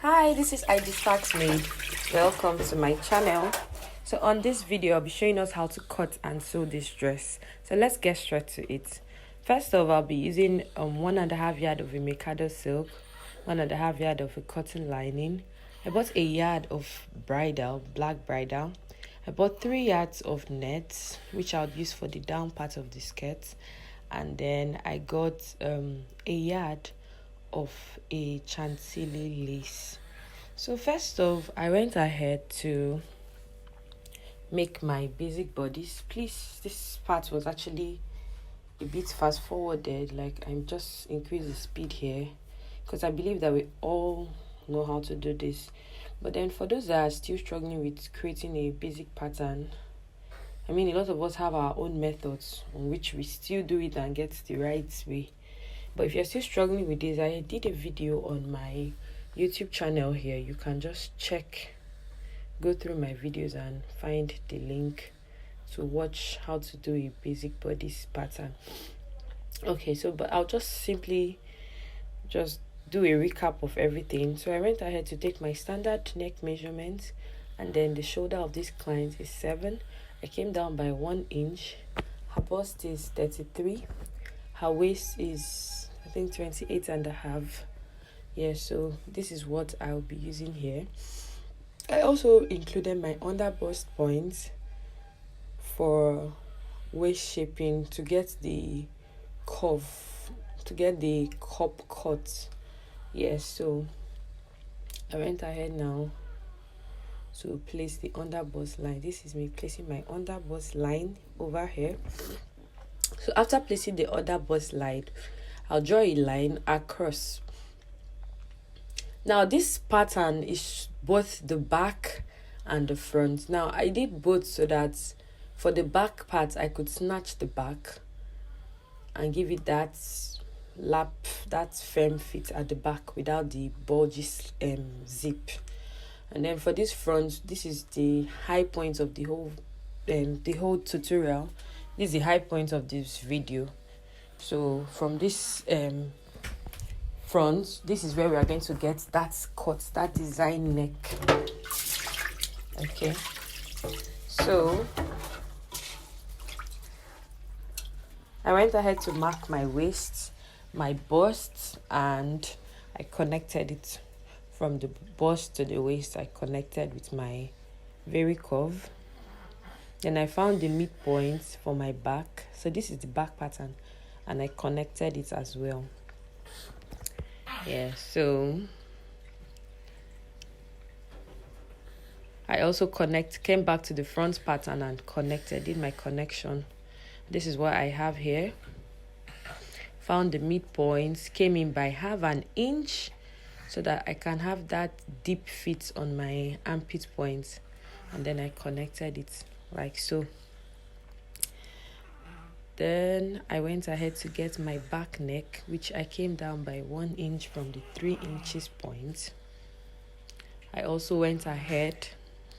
Hi, this is ID Stacks Made. Welcome to my channel. So on this video, I'll be showing us how to cut and sew this dress. So let's get straight to it. First off, I'll be using 1.5 yard of a mikado silk, 1.5 yard of a cotton lining. I bought a yard of black bridal. I bought 3 yards of net, which I'll use for the down part of the skirt. And then I got a yard of a chantilly lace. So first off, I went ahead to make my basic bodice. Please, this part was actually a bit fast forwarded, like I'm just increase the speed here because I believe that we all know how to do this. But then for those that are still struggling with creating a basic pattern, I mean, a lot of us have our own methods on which we still do it and get the right way. But if you're still struggling with this, I did a video on my YouTube channel here. You can just go through my videos and find the link to watch how to do a basic bodice pattern. Okay, but I'll just simply do a recap of everything. So I went ahead to take my standard neck measurement, and then the shoulder of this client is 7. I came down by 1 inch. Her bust is 33. Her waist is, I think, 28.5. Yeah, so this is what I'll be using here. I also included my under bust points for waist shaping to get the curve, to get the cup cut. Yeah, so I went ahead now to place the under bust line. This is me placing my under bust line over here. So after placing the under bust line, I'll draw a line across. Now this pattern is both the back and the front. Now I did both so that for the back part I could snatch the back and give it that firm fit at the back without the bulgy zip. And then for this front, this is the high point of the whole tutorial. This is the high point of this video. So from this front, this is where we are going to get that cut, that design neck. Okay, so I went ahead to mark my waist, my bust, and I connected it from the bust to the waist. I connected with my very curve. Then I found the midpoint for my back. So this is the back pattern, and I connected it as well. Yeah, so I also came back to the front pattern and did my connection. This is what I have here. Found the midpoints, came in by 1/2 inch so that I can have that deep fit on my armpit point, and then I connected it like so. Then I went ahead to get my back neck, which I came down by 1 inch from the 3 inches point. I also went ahead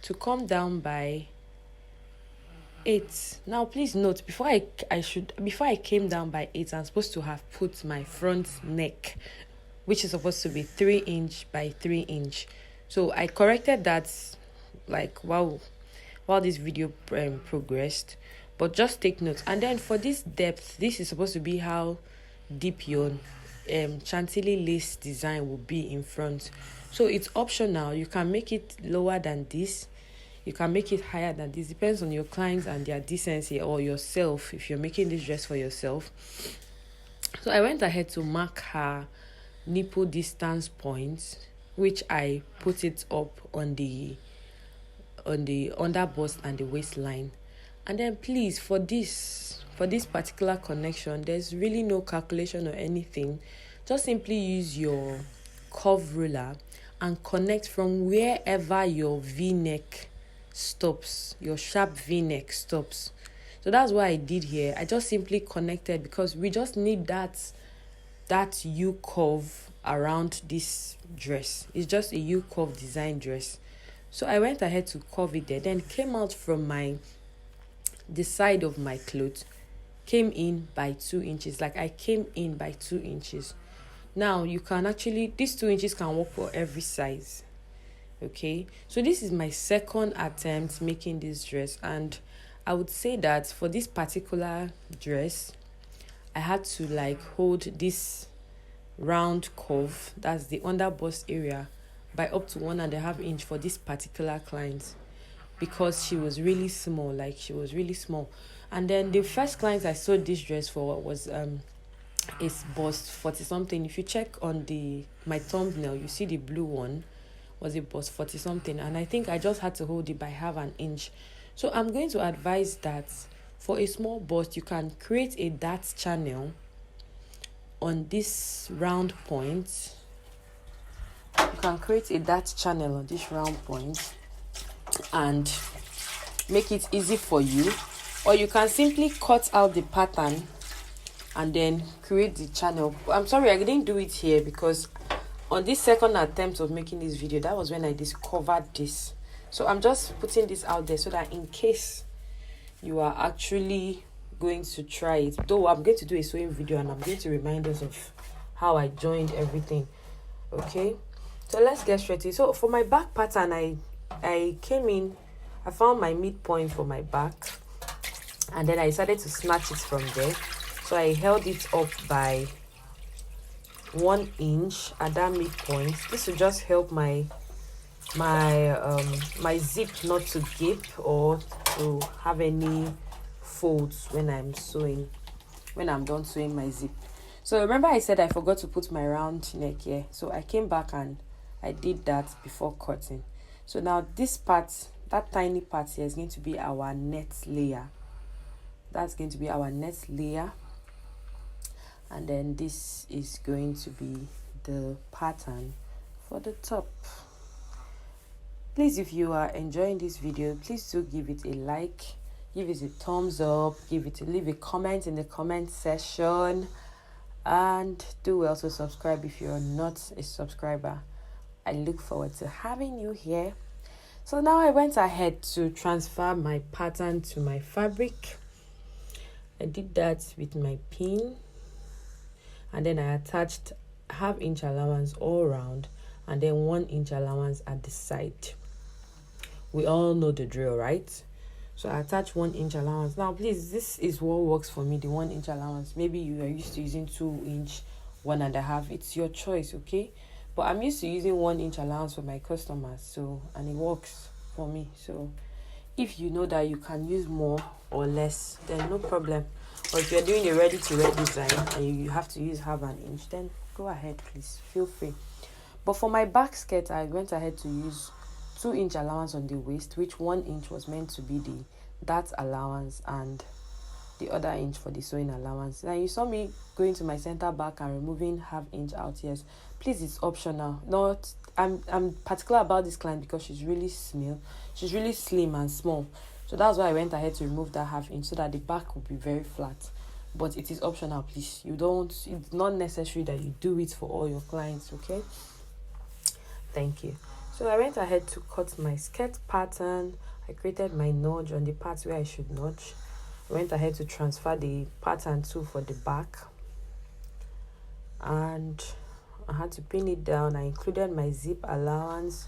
to come down by 8. Now please note, before I came down by 8, I'm supposed to have put my front neck, which is supposed to be 3 inch by 3 inch. So I corrected that like while this video progressed. But just take note. And then for this depth, this is supposed to be how deep your chantilly lace design will be in front. So it's optional. You can make it lower than this. You can make it higher than this. Depends on your clients and their decency, or yourself if you're making this dress for yourself. So I went ahead to mark her nipple distance points, which I put it up on the under bust and the waistline. And then please, for this particular connection, there's really no calculation or anything. Just simply use your curve ruler and connect from wherever your V-neck stops, your sharp V-neck stops. So that's what I did here. I just simply connected because we just need that U curve around this dress. It's just a U curve design dress. So I went ahead to curve it there, then came out from the side of my cloth, came in by 2 inches. Like I came in by 2 inches. Now you can actually, these 2 inches can work for every size. Okay, so this is my second attempt making this dress, and I would say that for this particular dress I had to like hold this round curve, that's the under bust area, by up to 1.5 inch for this particular client, because she was really small, and then the first client I sewed this dress for was is bust 40 something. If you check on my thumbnail, you see the blue one was a bust 40 something, and I think I just had to hold it by 1/2 inch. So I'm going to advise that for a small bust, you can create a dart channel on this round point. You can create a dart channel on this round point and make it easy for you, or you can simply cut out the pattern and then create the channel. I'm sorry I didn't do it here, because on this second attempt of making this video, that was when I discovered this. So I'm just putting this out there so that in case you are actually going to try it, though I'm going to do a sewing video and I'm going to remind us of how I joined everything. Okay, so let's get straight. So for my back pattern, I came in, I found my midpoint for my back, and then I decided to snatch it from there. So I held it up by 1 inch at that midpoint. This will just help my zip not to gape or to have any folds when I'm done sewing my zip. So remember I said I forgot to put my round neck here, so I came back and I did that before cutting. So now this part, that tiny part here, is going to be our net layer. That's going to be our net layer, and then this is going to be the pattern for the top. Please, if you are enjoying this video, please do give it a like, give it a thumbs up, leave a comment in the comment section, and do also subscribe if you're not a subscriber. I look forward to having you here. So now I went ahead to transfer my pattern to my fabric. I did that with my pin, and then I attached 1/2 inch allowance all around, and then 1 inch allowance at the side. We all know the drill, right? So I attach 1 inch allowance. Now please, this is what works for me, the 1 inch allowance. Maybe you are used to using 2 inch, 1.5. It's your choice, okay? But I'm used to using 1 inch allowance for my customers, so, and it works for me. So if you know that you can use more or less, then no problem. Or if you're doing a ready-to-wear design and you have to use 1/2 inch, then go ahead, please, feel free. But for my back skirt, I went ahead to use 2 inch allowance on the waist, which 1 inch was meant to be the dart allowance and the other inch for the sewing allowance. Now you saw me going to my center back and removing 1/2 inch out. Yes, please, it's optional. Not, I'm particular about this client because she's really slim and small. So that's why I went ahead to remove that 1/2 inch so that the back will be very flat. But it is optional, please. It's not necessary that you do it for all your clients, okay? Thank you. So I went ahead to cut my skirt pattern. I created my notch on the parts where I should notch. I went ahead to transfer the pattern too for the back, and I had to pin it down. I included my zip allowance.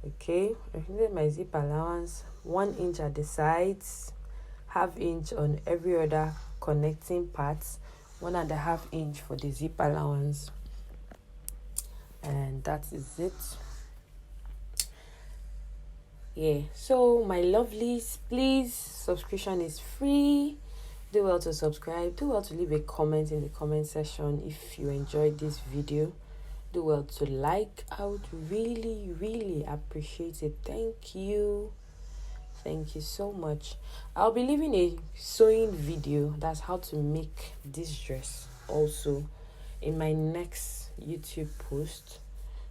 Okay, I included my zip allowance, 1 inch at the sides, 1/2 inch on every other connecting parts, 1.5 inch for the zip allowance, and that is it. Yeah, so my lovelies, please, subscription is free. Do well to subscribe. Do well to leave a comment in the comment section if you enjoyed this video. Do well to like. I would really appreciate it. Thank you so much. I'll be leaving a sewing video, that's how to make this dress, also in my next YouTube post.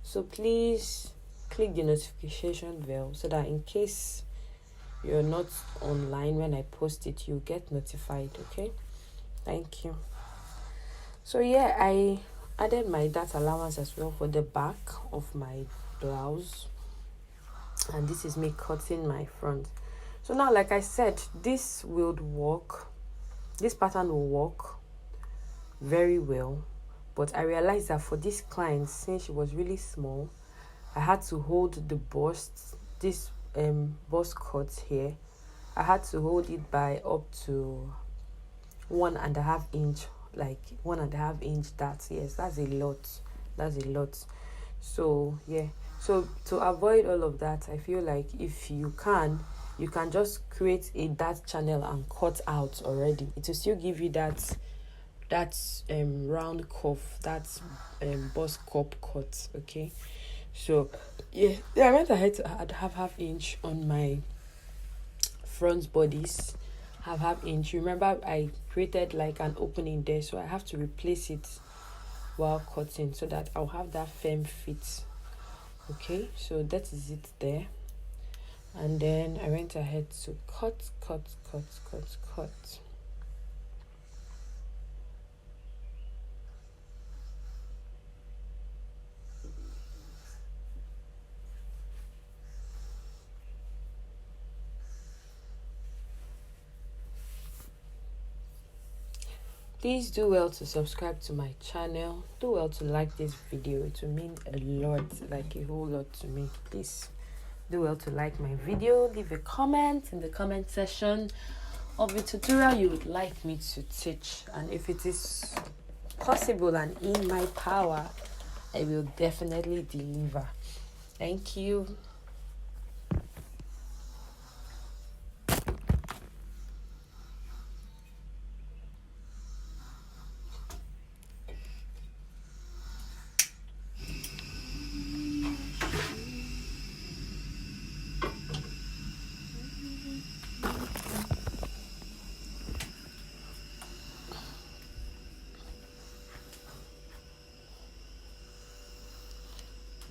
So please click the notification bell so that in case you're not online when I post it, you get notified. Okay, thank you. So yeah, I added my dart allowance as well for the back of my blouse, and this is me cutting my front. So now, like I said, this pattern will work very well but I realized that for this client, since she was really small, I had to hold the bust, this bust cut here, I had to hold it by up to 1.5 inch, like 1.5 inch. That, yes, that's a lot. That's a lot. So yeah, so to avoid all of that, I feel like if you can just create a dart channel and cut out already. It will still give you that round cuff, that bust cup cut. Okay, so yeah, I went ahead to add half inch on my front bodies. Half inch. Remember, I created like an opening there, so I have to replace it while cutting so that I'll have that firm fit. Okay, so that is it there. And then I went ahead to cut. Please do well to subscribe to my channel. Do well to like this video. It will mean a lot, like a whole lot to me. Please do well to like my video. Leave a comment in the comment section of the tutorial you would like me to teach. And if it is possible and in my power, I will definitely deliver. Thank you.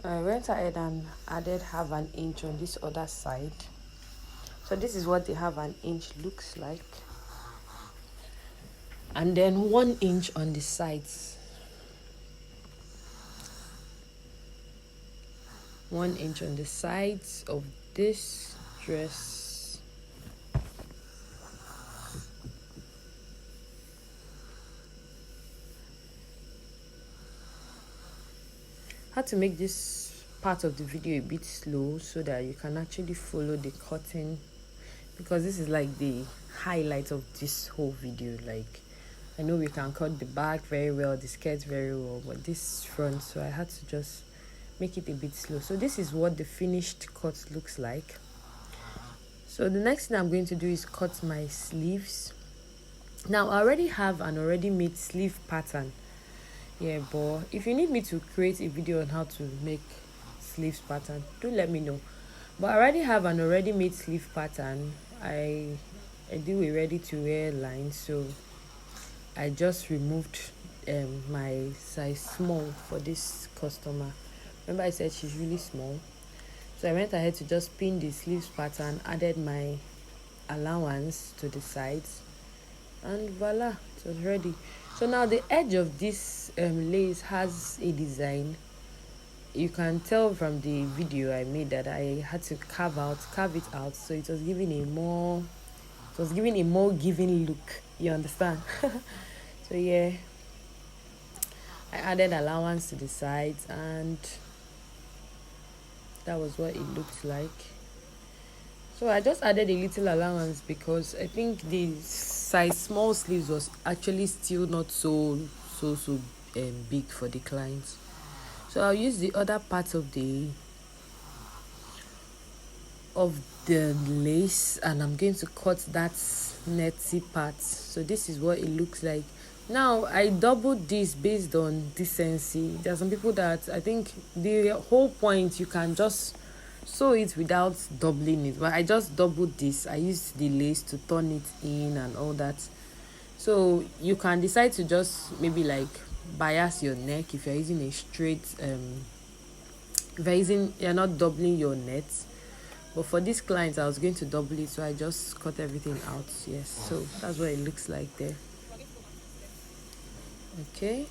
I went ahead and added half an inch on this other side. So this is what the half an inch looks like. And then 1 inch on the sides. 1 inch on the sides of this dress. I had to make this part of the video a bit slow so that you can actually follow the cutting, because this is like the highlight of this whole video. Like, I know we can cut the back very well, the skirt very well, but this front, so I had to just make it a bit slow. So this is what the finished cut looks like. So the next thing I'm going to do is cut my sleeves. Now I already have an already made sleeve pattern. Yeah, but if you need me to create a video on how to make sleeves pattern, do let me know. But I already have an already made sleeve pattern. I do a ready to wear line, so I just removed my size small for this customer. Remember I said she's really small, so I went ahead to just pin the sleeves pattern, added my allowance to the sides, and voila, it was ready. So now the edge of this lace has a design. You can tell from the video I made that I had to carve it out, so it was giving a more giving look, you understand? So yeah, I added allowance to the sides, and that was what it looked like. So I just added a little allowance because I think the size small sleeves was actually still not so big for the clients. So I'll use the other part of the lace, and I'm going to cut that netty part. So this is what it looks like. Now I doubled this based on decency. There are some people that I think the whole point you can just sew it without doubling it, but I just doubled this. I used the lace to turn it in and all that. So you can decide to just maybe like bias your neck if you're using a straight you're not doubling your net. But for this client I was going to double it, so I just cut everything out. Yes, so that's what it looks like there. Okay,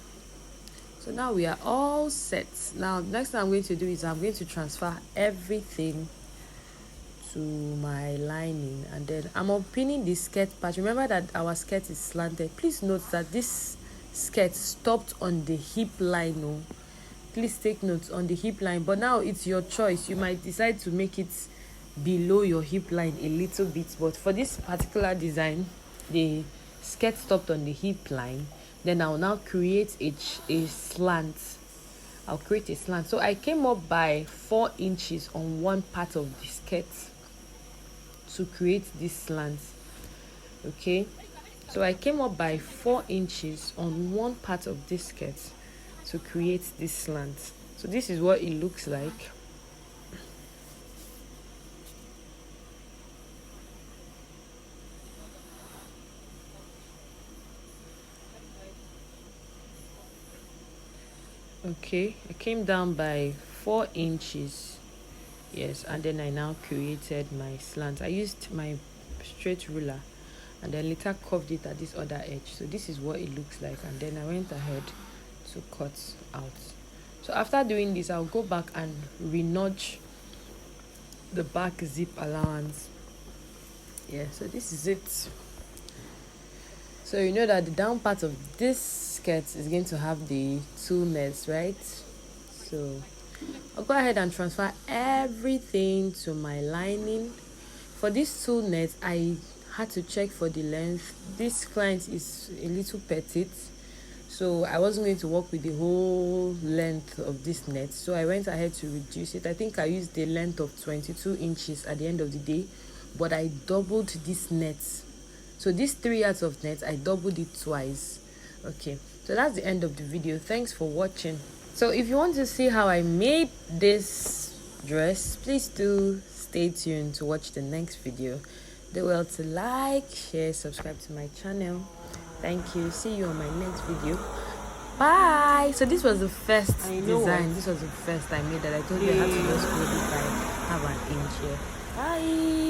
so now we are all set. Now next thing I'm going to do is I'm going to transfer everything to my lining, and then I'm pinning the skirt part. Remember that our skirt is slanted. Please note that this skirt stopped on the hip line. No, please take note, on the hip line. But now it's your choice. You might decide to make it below your hip line a little bit, but for this particular design, the skirt stopped on the hip line. Then I'll now create a slant. I'll create a slant. So I came up by 4 inches on one part of the skirt to create this slant. Okay, so I came up by 4 inches on one part of this skirt to create this slant. So this is what it looks like. Okay, I came down by 4 inches. Yes, and then I now created my slant. I used my straight ruler and then later curved it at this other edge. So this is what it looks like, and then I went ahead to cut out. So after doing this, I'll go back and re-notch the back zip allowance. Yeah, so this is it. So you know that the down part of this skirt is going to have the 2 nets, right? So I'll go ahead and transfer everything to my lining. For these 2 nets, I had to check for the length. This client is a little petite, so I wasn't going to work with the whole length of this net, so I went ahead to reduce it. I think I used the length of 22 inches at the end of the day, but I doubled this net. So these 3 yards of net, I doubled it twice. Okay, so that's the end of the video. Thanks for watching. So if you want to see how I made this dress, please do stay tuned to watch the next video. Do well to like, share, subscribe to my channel. Thank you. See you on my next video. Bye. So this was the first design. This was the first I made that I told you I had to just hold it by half an inch here. Bye.